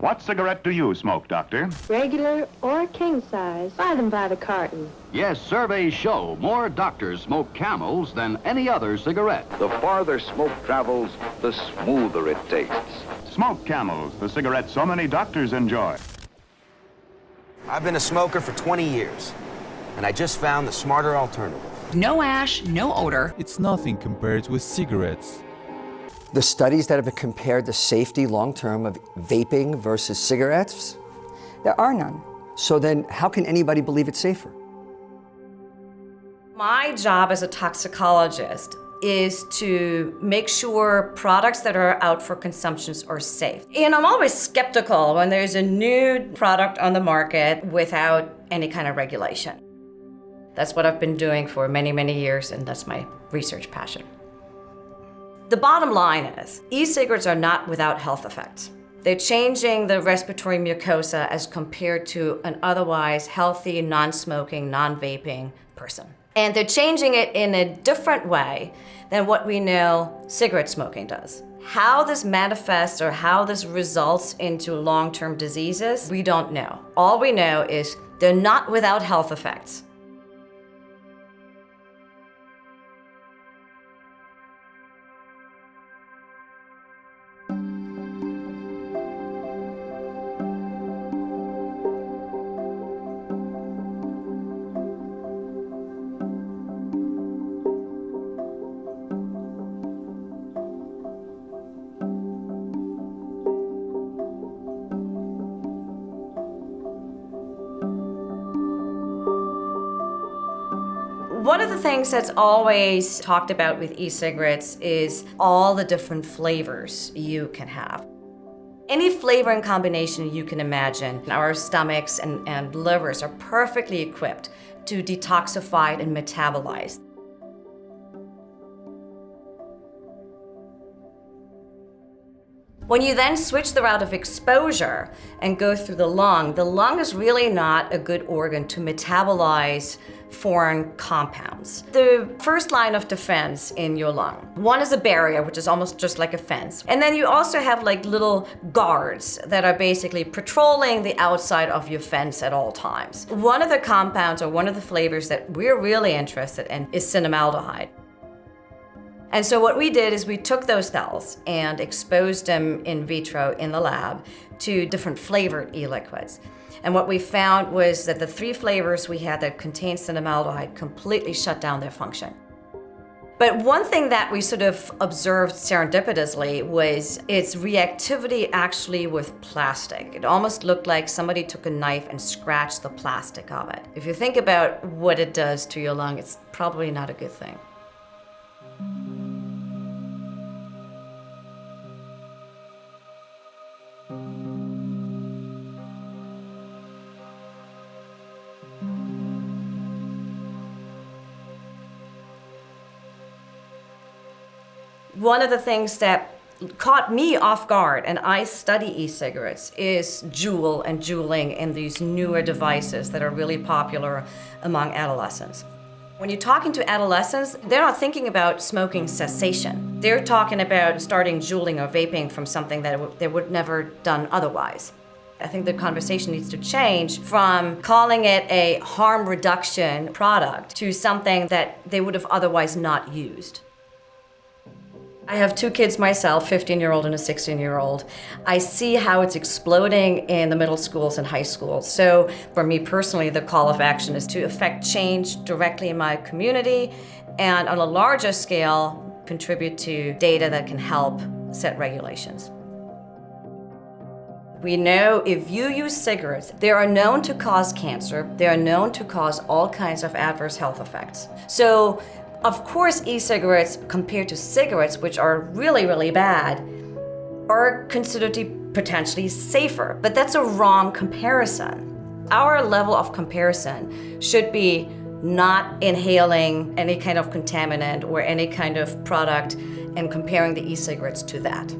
What cigarette do you smoke, Doctor? Regular or king size. Buy them by the carton. Yes, surveys show more doctors smoke Camels than any other cigarette. The farther smoke travels, the smoother it tastes. Smoke Camels, the cigarette so many doctors enjoy. I've been a smoker for 20 years, and I just found the smarter alternative. No ash, no odor. It's nothing compared with cigarettes. The studies that have compared the safety long-term of vaping versus cigarettes? There are none. So then how can anybody believe it's safer? My job as a toxicologist is to make sure products that are out for consumption are safe. And I'm always skeptical when there's a new product on the market without any kind of regulation. That's what I've been doing for many, many years, and that's my research passion. The bottom line is, e-cigarettes are not without health effects. They're changing the respiratory mucosa as compared to an otherwise healthy, non-smoking, non-vaping person. And they're changing it in a different way than what we know cigarette smoking does. How this manifests or how this results into long-term diseases, we don't know. All we know is they're not without health effects. One of the things that's always talked about with e-cigarettes is all the different flavors you can have. Any flavoring combination you can imagine, our stomachs and livers are perfectly equipped to detoxify and metabolize. When you then switch the route of exposure and go through the lung is really not a good organ to metabolize foreign compounds. The first line of defense in your lung. One is a barrier, which is almost just like a fence. And then you also have like little guards that are basically patrolling the outside of your fence at all times. One of the compounds or one of the flavors that we're really interested in is cinnamaldehyde. And so what we did is we took those cells and exposed them in vitro in the lab to different flavored e-liquids. And what we found was that the 3 flavors we had that contained cinnamaldehyde completely shut down their function. But one thing that we sort of observed serendipitously was its reactivity actually with plastic. It almost looked like somebody took a knife and scratched the plastic of it. If you think about what it does to your lung, it's probably not a good thing. One of the things that caught me off guard, and I study e-cigarettes, is Juul and Juuling and these newer devices that are really popular among adolescents. When you're talking to adolescents, they're not thinking about smoking cessation. They're talking about starting Juuling or vaping from something that they would never done otherwise. I think the conversation needs to change from calling it a harm reduction product to something that they would have otherwise not used. I have 2 kids myself, 15-year-old and a 16-year-old. I see how it's exploding in the middle schools and high schools. So for me personally, the call of action is to affect change directly in my community and on a larger scale, contribute to data that can help set regulations. We know if you use cigarettes, they are known to cause cancer. They are known to cause all kinds of adverse health effects. So, of course, e-cigarettes compared to cigarettes, which are really, really bad, are considered to be potentially safer, but that's a wrong comparison. Our level of comparison should be not inhaling any kind of contaminant or any kind of product and comparing the e-cigarettes to that.